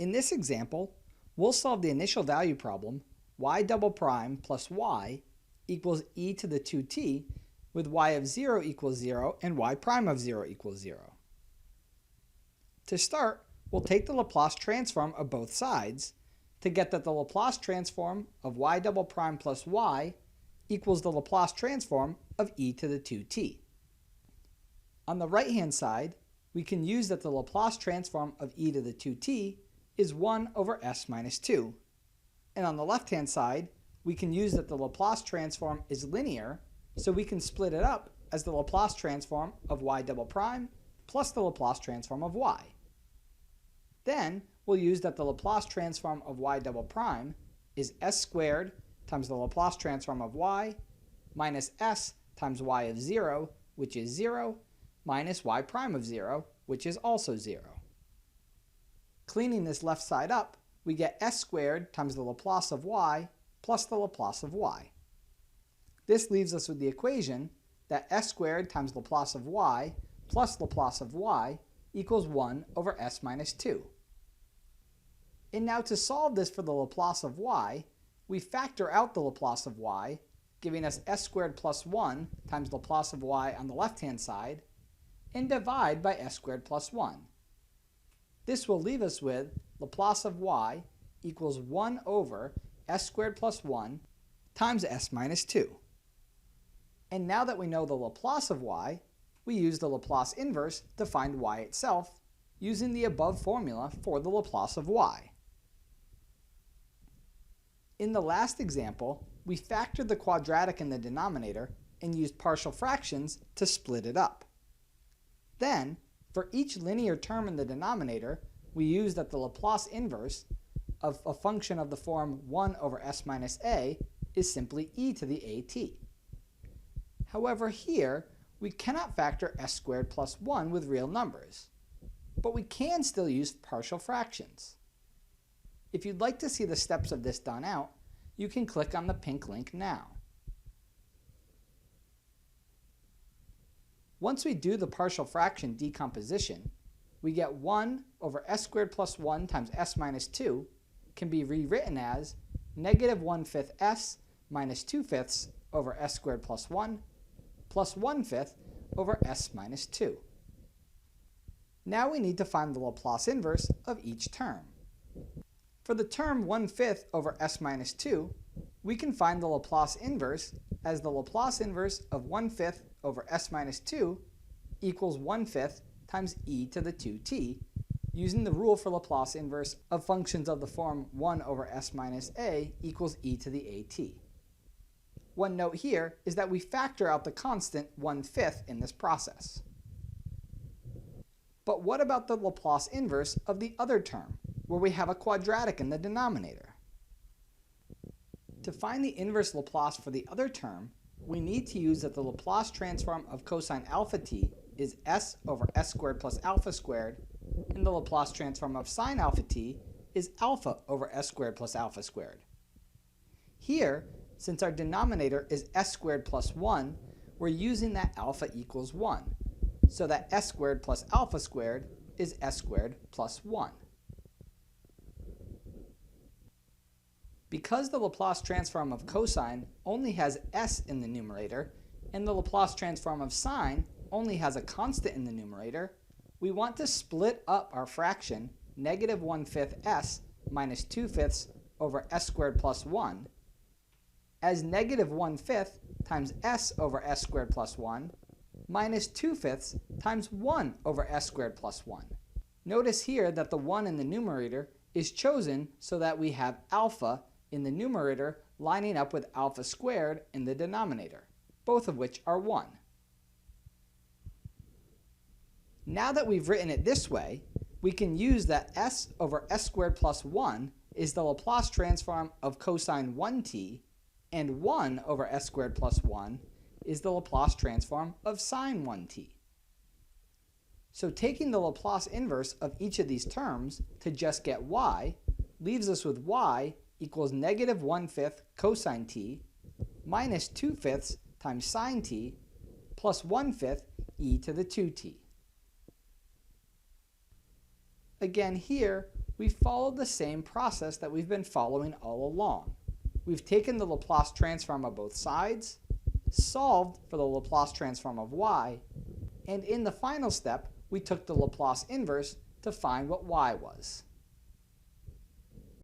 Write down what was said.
In this example, we'll solve the initial value problem y double prime plus y equals e to the 2t with y of 0 equals 0 and y prime of 0 equals 0. To start, we'll take the Laplace transform of both sides to get that the Laplace transform of y double prime plus y equals the Laplace transform of e to the 2t. On the right-hand side, we can use that the Laplace transform of e to the 2t is 1 over s minus 2. And on the left-hand side, we can use that the Laplace transform is linear, so we can split it up as the Laplace transform of y double prime plus the Laplace transform of y. Then we'll use that the Laplace transform of y double prime is s squared times the Laplace transform of y minus s times y of 0, which is 0, minus y prime of 0, which is also 0. Cleaning this left side up, we get s squared times the Laplace of y plus the Laplace of y. This leaves us with the equation that s squared times Laplace of y plus Laplace of y equals 1 over s minus 2. And now to solve this for the Laplace of y, we factor out the Laplace of y, giving us s squared plus 1 times Laplace of y on the left-hand side, and divide by s squared plus 1. This will leave us with Laplace of y equals 1 over s squared plus 1 times s minus 2. And now that we know the Laplace of y, we use the Laplace inverse to find y itself using the above formula for the Laplace of y. In the last example, we factored the quadratic in the denominator and used partial fractions to split it up. Then, for each linear term in the denominator, we use that the Laplace inverse of a function of the form 1 over s minus a is simply e to the at. However, here, we cannot factor s squared plus 1 with real numbers, but we can still use partial fractions. If you'd like to see the steps of this done out, you can click on the pink link now. Once we do the partial fraction decomposition, we get 1 over s squared plus 1 times s minus 2 can be rewritten as negative 1/5 s minus 2/5 over s squared plus 1 plus 1/5 over s minus 2. Now we need to find the Laplace inverse of each term. For the term 1/5 over s minus 2, we can find the Laplace inverse as the Laplace inverse of 1/5 over s minus 2 equals 1/5 times e to the 2t, using the rule for Laplace inverse of functions of the form 1 over s minus a equals e to the at. One note here is that we factor out the constant 1/5 in this process. But what about the Laplace inverse of the other term, where we have a quadratic in the denominator? To find the inverse Laplace for the other term, we need to use that the Laplace transform of cosine alpha t is s over s squared plus alpha squared, and the Laplace transform of sine alpha t is alpha over s squared plus alpha squared. Here, since our denominator is s squared plus 1, we're using that alpha equals 1, so that s squared plus alpha squared is s squared plus 1. Because the Laplace transform of cosine only has s in the numerator, and the Laplace transform of sine only has a constant in the numerator, we want to split up our fraction negative 1/5 s minus 2/5 over s squared plus 1 as negative 1/5 times s over s squared plus 1 minus 2/5 times 1 over s squared plus 1. Notice here that the 1 in the numerator is chosen so that we have alpha in the numerator lining up with alpha squared in the denominator, both of which are 1. Now that we've written it this way, we can use that s over s squared plus 1 is the Laplace transform of cosine 1t, and 1 over s squared plus 1 is the Laplace transform of sine 1t. So taking the Laplace inverse of each of these terms to just get y leaves us with y equals negative 1/5 cosine t minus 2/5 times sine t plus 1/5 e to the 2t. Again here, we followed the same process that we've been following all along. We've taken the Laplace transform of both sides, solved for the Laplace transform of y, and in the final step, we took the Laplace inverse to find what y was.